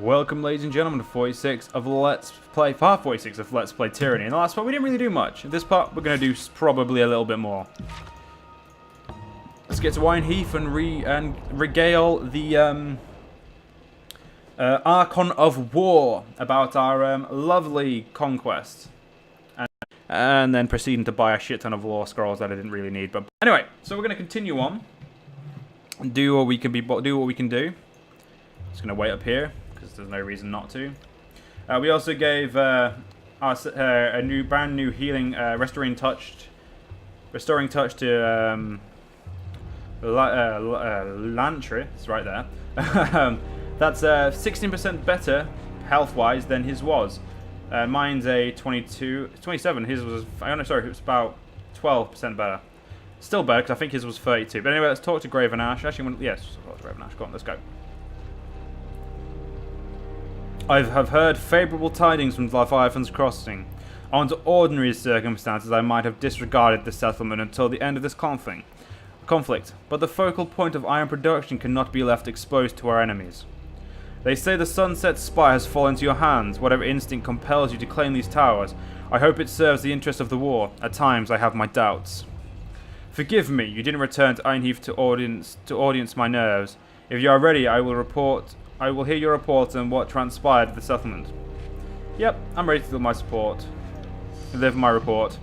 Welcome, ladies and gentlemen, to 46 of Let's Play, part 46 of Let's Play Tyranny. In the last part, we didn't really do much. In this part, we're going to do probably a little bit more. Let's get to Ironheath and regale the Archon of War about our lovely conquest. And then proceeding to buy a shit ton of lore scrolls that I didn't really need. But anyway, so we're going to continue on and do what we can do. Just going to wait up here, because there's no reason not to. We also gave a brand new healing, restoring touch to Lantry. It's right there. That's 16% better health-wise than his was. Mine's a 27. His was, sorry, it was about 12% better. Still better, because I think his was 32. But anyway, let's talk to Graven Ash. Actually, yes, talk to Graven Ash. Go on, let's go. I have heard favourable tidings from Leviathan's Crossing. Under ordinary circumstances, I might have disregarded the settlement until the end of this conflict, but the focal point of iron production cannot be left exposed to our enemies. They say the Sunset Spire has fallen into your hands. Whatever instinct compels you to claim these towers, I hope it serves the interest of the war. At times, I have my doubts. Forgive me, you didn't return to Ironheath to audience my nerves. If you are ready, I will hear your report on what transpired at the settlement. Yep, I'm ready to deliver my report.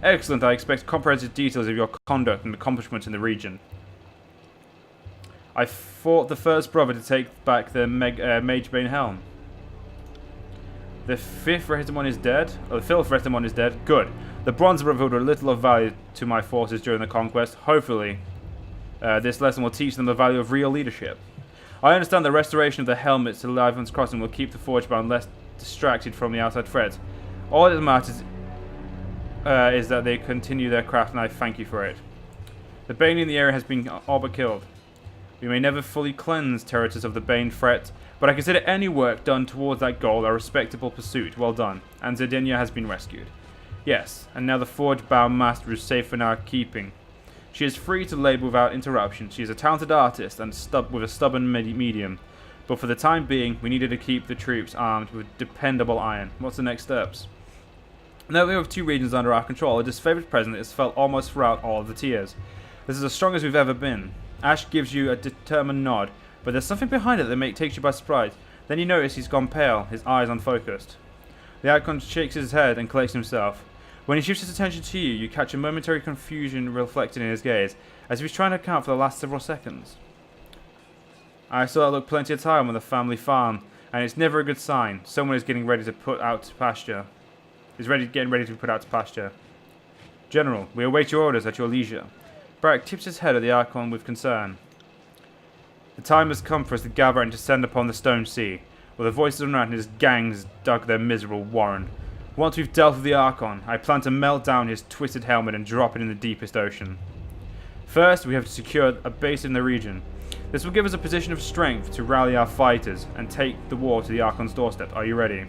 Excellent, I expect comprehensive details of your conduct and accomplishments in the region. I fought the first brother to take back the Magebane Helm. The fifth Rehitamon is dead. Oh, the fifth Rehitamon is dead. Good. The Bronze Brotherhood were little of value to my forces during the conquest. Hopefully, this lesson will teach them the value of real leadership. I understand the restoration of the helmets to Leviathan's Crossing will keep the Forgebound less distracted from the outside threats. All that matters is that they continue their craft, and I thank you for it. The Bane in the area has been all but killed. We may never fully cleanse territories of the Bane threat, but I consider any work done towards that goal a respectable pursuit. Well done. And Zedinia has been rescued. Yes, and now the Forgebound Master is safe in our keeping. She is free to labor without interruption. She is a talented artist and with a stubborn medium. But for the time being, we needed to keep the troops armed with dependable iron. What's the next steps? Now we have two regions under our control. A disfavored presence is felt almost throughout all of the tiers. This is as strong as we've ever been. Ash gives you a determined nod, but there's something behind it that takes you by surprise. Then you notice he's gone pale, his eyes unfocused. The Icon shakes his head and collects himself. When he shifts his attention to you, you catch a momentary confusion reflected in his gaze, as if he's trying to account for the last several seconds. I saw that look plenty of time on the family farm, and it's never a good sign. Someone is getting ready to put out to pasture. Getting ready to put out to pasture. General, we await your orders at your leisure. Barak tips his head at the Archon with concern. The time has come for us to gather and descend upon the Stone Sea, where the voices of Nrat and his gangs dug their miserable warren. Once we've dealt with the Archon, I plan to melt down his twisted helmet and drop it in the deepest ocean. First, we have to secure a base in the region. This will give us a position of strength to rally our fighters and take the war to the Archon's doorstep. Are you ready?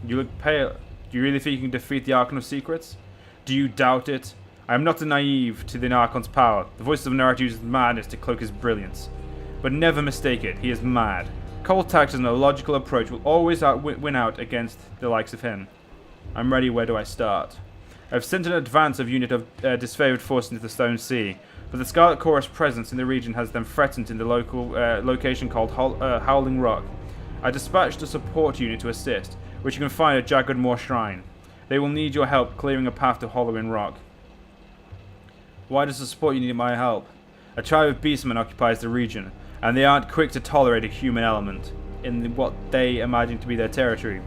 You look pale. Do you really think you can defeat the Archon of Secrets? Do you doubt it? I am not naive to the Archon's power. The voices of Nrat uses madness to cloak his brilliance. But never mistake it, he is mad. Cold tactics and a logical approach will always win out against the likes of him. I'm ready, where do I start? I've sent an advance unit of disfavored forces into the Stone Sea, but the Scarlet Chorus presence in the region has them threatened in the local location called Howling Rock. I dispatched a support unit to assist, which you can find at Jagged Moor Shrine. They will need your help clearing a path to Hollowing Rock. Why does the support unit need my help? A tribe of beastmen occupies the region, and they aren't quick to tolerate a human element in what they imagine to be their territory.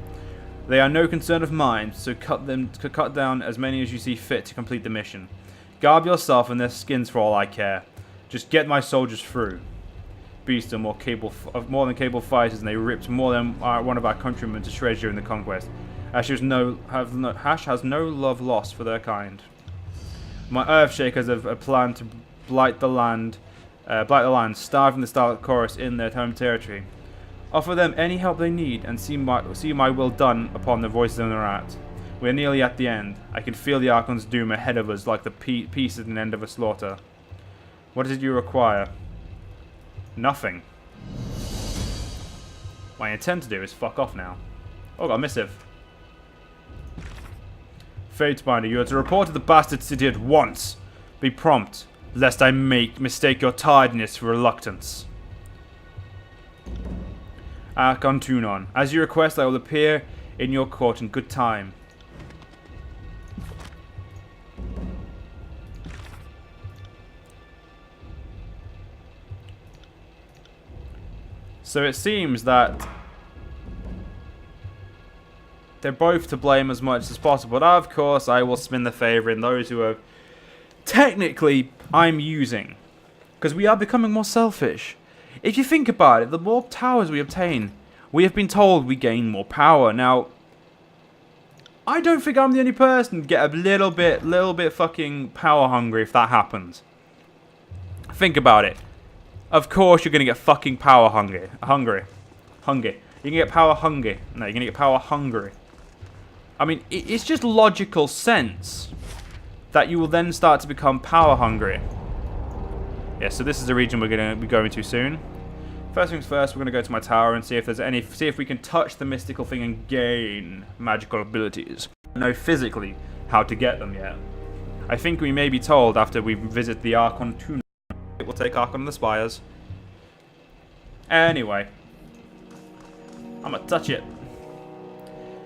They are no concern of mine, so cut down as many as you see fit to complete the mission. Garb yourself in their skins for all I care. Just get my soldiers through. Beasts are more than capable fighters, and they ripped more than one of our countrymen to shreds during the conquest. Ash has no love lost for their kind. My Earthshakers have a plan to blight the land, starving the Scarlet Chorus in their home territory. Offer them any help they need, and see my will done upon the voices of the Rat. We are nearly at the end. I can feel the Archon's doom ahead of us like the peace at the end of a slaughter. What is it you require? Nothing. What I intend to do is fuck off now. Oh, got a missive. Fatebinder, you are to report to the bastard city at once. Be prompt, lest I mistake your tiredness for reluctance. Archon Tunon, as you request, I will appear in your court in good time. So it seems that they're both to blame as much as possible. But of course, I will spin the favour in those who are technically I'm using. Because we are becoming more selfish. If you think about it, the more towers we obtain, we have been told we gain more power. Now, I don't think I'm the only person to get a little bit fucking power hungry if that happens. Think about it. Of course you're going to get fucking power hungry. You're going to get power hungry. No, you're going to get power hungry. I mean, it's just logical sense that you will then start to become power hungry. Yeah, so this is a region we're going to be going to soon. First things first, we're going to go to my tower and see if we can touch the mystical thing and gain magical abilities. I don't know physically how to get them yet. I think we may be told after we visit the Archon 2. It will take Archon the Spires. Anyway, I'm gonna touch it.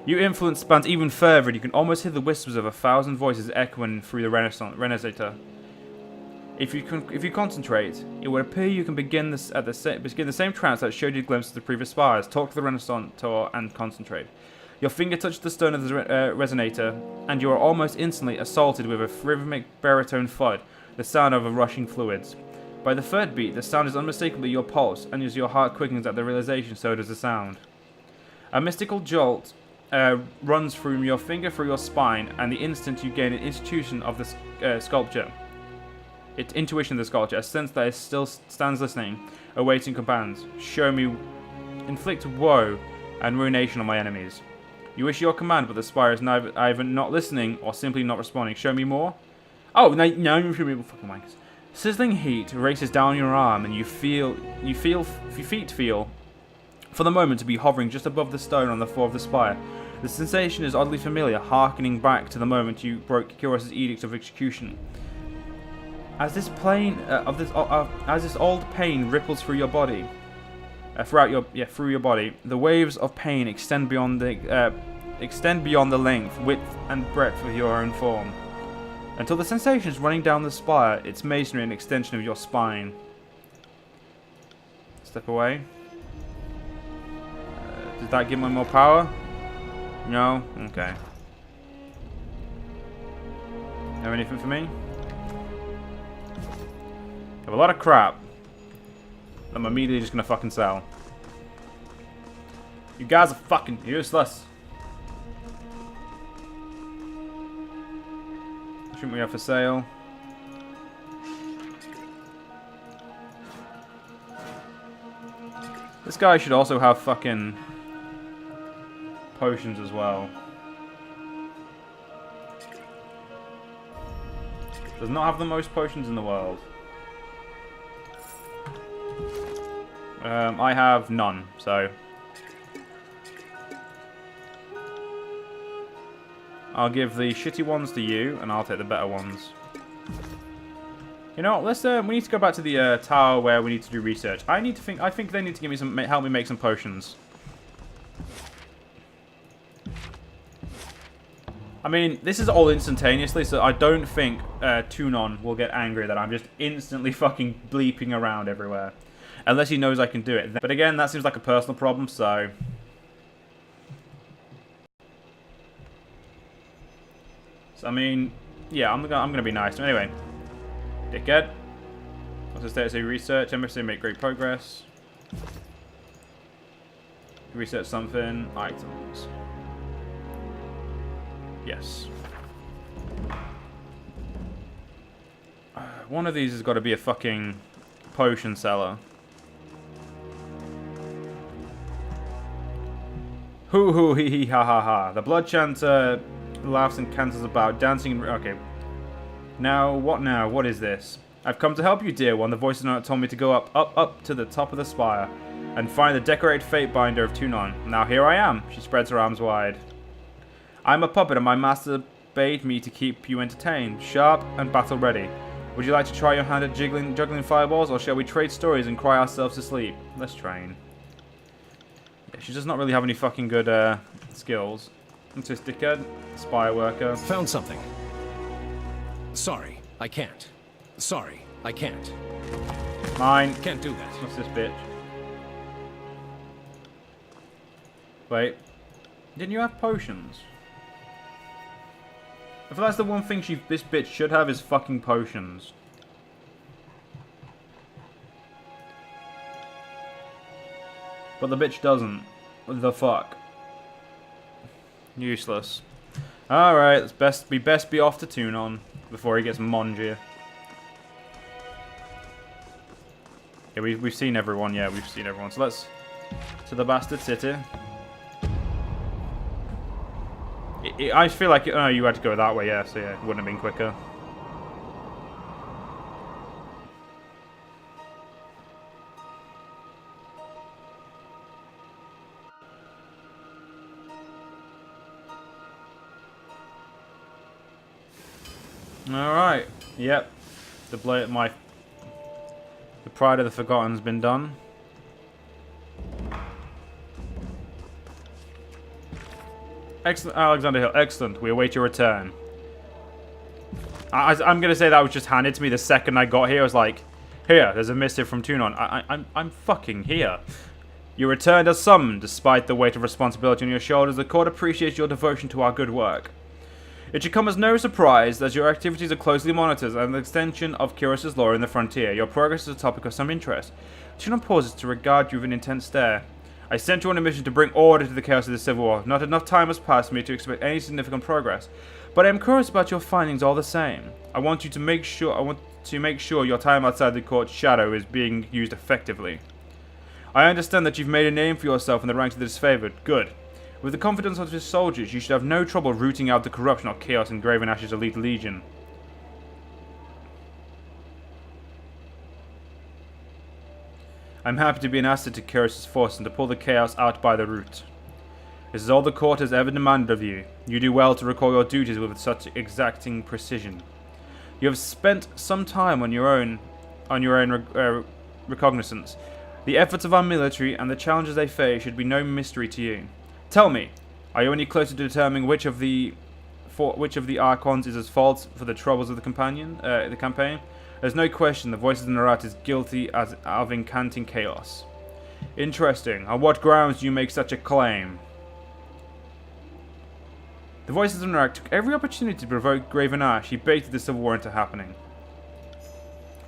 Your influence spans even further, and you can almost hear the whispers of 1,000 voices echoing through the Renaissance. If you concentrate, it will appear you can begin the same trance that showed you glimpses of the previous spires. Talk to the Renaissance and concentrate. Your finger touches the stone of the resonator, and you are almost instantly assaulted with a rhythmic baritone thud, the sound of rushing fluids. By the third beat, the sound is unmistakably your pulse, and as your heart quickens at the realization, so does the sound. A mystical jolt runs from your finger through your spine, and the instant you gain an intuition of the sculpture. Intuition of the sculpture, a sense that it still stands listening, awaiting commands. Show me, inflict woe and ruination on my enemies. You issue your command, but the spire is either not listening or simply not responding. Show me more. Oh, no, you should be fucking wankers. Sizzling heat races down your arm, and your feet feel, for the moment, to be hovering just above the stone on the floor of the spire. The sensation is oddly familiar, harkening back to the moment you broke Kyros' edict of execution. As this old pain ripples through your body, through your body, the waves of pain extend beyond the length, width, and breadth of your own form, until the sensation is running down the spire, its masonry an extension of your spine. Step away. Does that give me more power? No? Okay. Have anything for me? I have a lot of crap that I'm immediately just gonna fucking sell. You guys are fucking useless. Shouldn't we have for sale? This guy should also have fucking potions as well. Does not have the most potions in the world. I have none, so I'll give the shitty ones to you, and I'll take the better ones. You know what? Let's. We need to go back to the tower where we need to do research. I think they need to give me some, help me make some potions. I mean, this is all instantaneously, so I don't think Tunon will get angry that I'm just instantly fucking bleeping around everywhere. Unless he knows I can do it. But again, that seems like a personal problem, so... I mean, yeah, I'm gonna be nice. Anyway, dickhead. What's the status of research? Embassy make great progress. Research something. Items. Yes. One of these has got to be a fucking potion seller. Hoo hoo hee hee ha ha ha. The blood chanter laughs and canters about, dancing and... Okay. Now, what now? What is this? I've come to help you, dear one. The voice has not told me to go up to the top of the spire. and find the decorated fate binder of Tunon. Now here I am. She spreads her arms wide. I'm a puppet and my master bade me to keep you entertained, sharp and battle ready. Would you like to try your hand at juggling fireballs, or shall we trade stories and cry ourselves to sleep? Let's train. Yeah, she does not really have any fucking good skills. Into dickhead, spy worker. Found something. Sorry, I can't. Sorry, I can't. Mine. Can't do that. What's this bitch? Wait. Didn't you have potions? I feel that's the one thing this bitch should have is fucking potions. But the bitch doesn't. What the fuck? Useless. Alright, we best be off to Tunon before he gets Mongier. Yeah, we've seen everyone, yeah, we've seen everyone. So let's to the bastard city. I feel like oh, you had to go that way, yeah, so yeah, it wouldn't have been quicker. Alright. Yep. The Pride of the Forgotten's been done. Excellent, Alexander Hill. Excellent. We await your return. I'm going to say that was just handed to me the second I got here. I was like, here, there's a missive from Tunon. I'm fucking here. You returned as summoned, despite the weight of responsibility on your shoulders. The court appreciates your devotion to our good work. It should come as no surprise that your activities are closely monitored and the extension of Kyros' law in the frontier. Your progress is a topic of some interest. Tunon pauses to regard you with an intense stare. I sent you on a mission to bring order to the chaos of the Civil War. Not enough time has passed for me to expect any significant progress, but I am curious about your findings all the same. I want to make sure your time outside the court's shadow is being used effectively. I understand that you've made a name for yourself in the ranks of the disfavored. Good. With the confidence of his soldiers, you should have no trouble rooting out the corruption of Chaos in Graven Ash's elite legion. I'm happy to be an asset to Kyros' force and to pull the Chaos out by the root. This is all the court has ever demanded of you. You do well to recall your duties with such exacting precision. You have spent some time on your own recognizance. The efforts of our military and the challenges they face should be no mystery to you. Tell me, are you any closer to determining which of the Archons is at fault for the troubles of the campaign? There's no question the voice of the Narat is guilty of incanting chaos. Interesting. On what grounds do you make such a claim? The voices of the Narat took every opportunity to provoke Graven Ash. He baited the civil war into happening.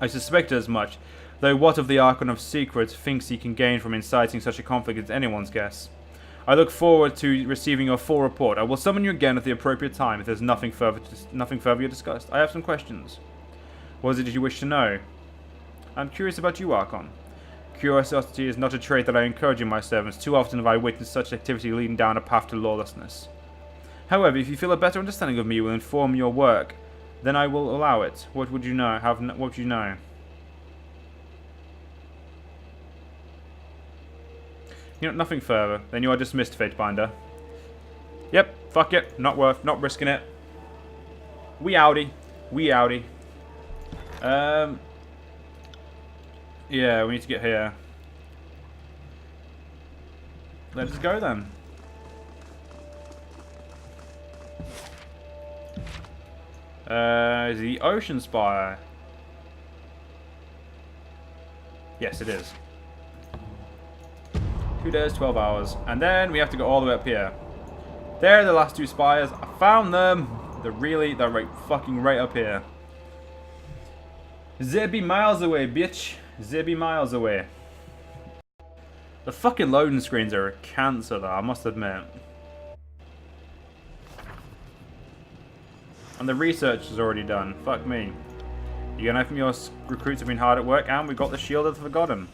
I suspected as much, though what of the Archon of Secrets thinks he can gain from inciting such a conflict is anyone's guess. I look forward to receiving your full report. I will summon you again at the appropriate time if there's nothing further you discussed. I have some questions. What is it you wish to know? I'm curious about you, Archon. Curiosity is not a trait that I encourage in my servants. Too often have I witnessed such activity leading down a path to lawlessness. However, if you feel a better understanding of me will inform your work, then I will allow it. What would you know? What would you know? You know, nothing further. Then you are dismissed, Fatebinder. Yep, fuck it. Not risking it. We outie. Yeah, we need to get here. Let's go then. Is the Ocean Spire? Yes, it is. 2 days, 12 hours. And then we have to go all the way up here. There are the last 2 spires. I found them. They're right up here. They be miles away, bitch. They be miles away. The fucking loading screens are a cancer, though, I must admit. And the research is already done. Fuck me. You know from your recruits have been hard at work, and we got the Shield of the Forgotten.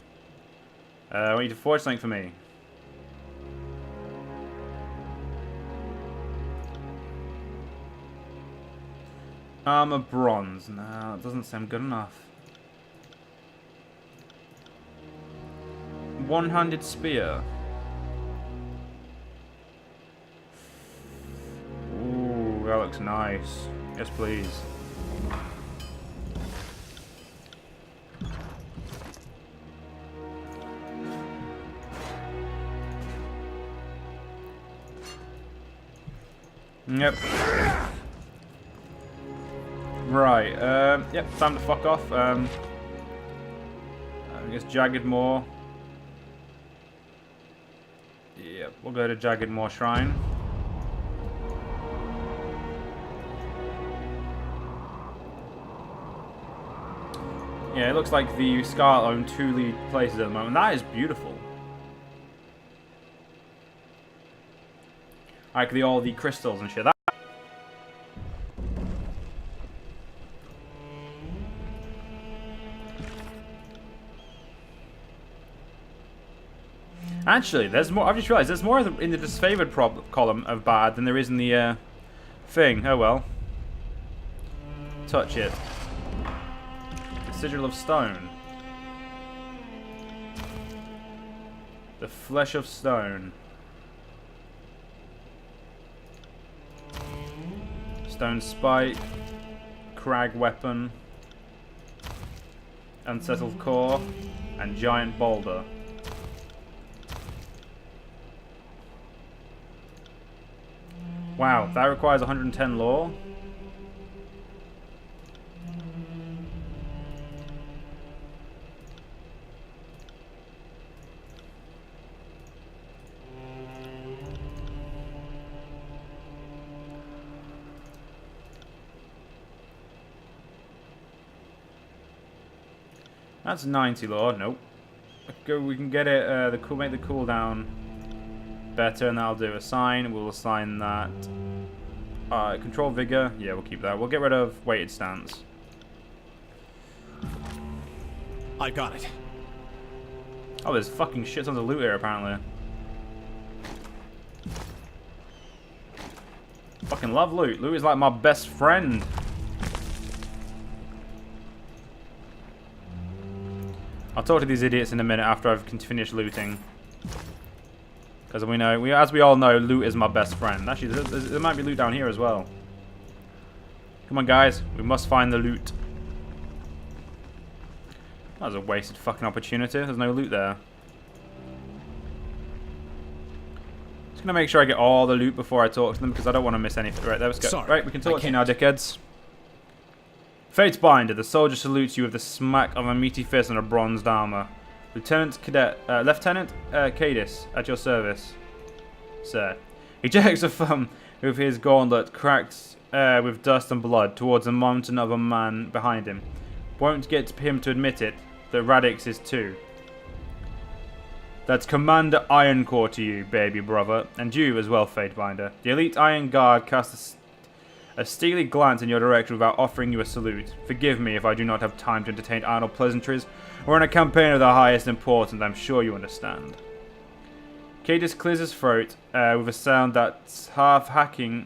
I want you to forge something for me. Armor bronze. No, it doesn't sound good enough. one-handed spear. Ooh, that looks nice. Yes, please. Yep. Right, yep, time to fuck off. I guess Jagged Moor. Yep, we'll go to Jagged Moor Shrine. Yeah, it looks like the Scarlet own 2 lead places at the moment. That is beautiful. Like all the crystals and shit. Actually, there's more. I've just realized there's more in the disfavored column of bad than there is in the thing. Oh well. Touch it. The sigil of stone. The flesh of stone. Stone spike. Crag weapon. Unsettled core. And giant boulder. Wow, that requires 110 lore. That's 90 lore. Nope. We can get it. Make the cooldown better, and that'll do. Assign. We'll assign that. Control vigor. Yeah, we'll keep that. We'll get rid of weighted stance. I got it. Oh, there's fucking shit tons of loot here apparently. Fucking love loot. Loot is like my best friend. I'll talk to these idiots in a minute after I've finished looting. Because we know, as we all know, loot is my best friend. Actually, there might be loot down here as well. Come on, guys. We must find the loot. That was a wasted fucking opportunity. There's no loot there. Just gonna make sure I get all the loot before I talk to them, because I don't want to miss anything. Right, let's go. Sorry, right, we can talk to you now, dickheads. Fate's Binder. The soldier salutes you with the smack of a meaty fist and a bronzed armor. Lieutenant Cadis, at your service, sir. He jerks a thumb with his gauntlet cracked with dust and blood towards the mountain of a man behind him. Won't get him to admit it, that Radix is too. That's Commander Ironcore to you, baby brother, and you as well, Fatebinder. The elite Iron Guard casts a steely glance in your direction without offering you a salute. Forgive me if I do not have time to entertain idle pleasantries. We're in a campaign of the highest importance, I'm sure you understand. Cadis clears his throat with a sound that's half hacking,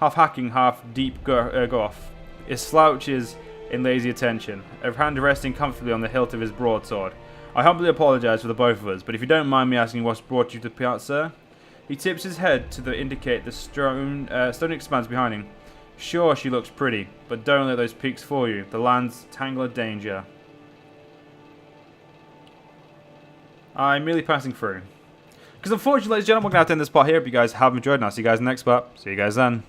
half deep goth. His slouches in lazy attention, a hand resting comfortably on the hilt of his broadsword. I humbly apologize for the both of us, but if you don't mind me asking what's brought you to the piazza? He tips his head to indicate the stone expanse behind him. Sure, she looks pretty, but don't let those peaks fool you. The land's tangle of danger. I'm merely passing through. Because unfortunately, ladies and gentlemen, we're going to have to end this part here. If you guys have enjoyed, and I'll see you guys in the next part. See you guys then.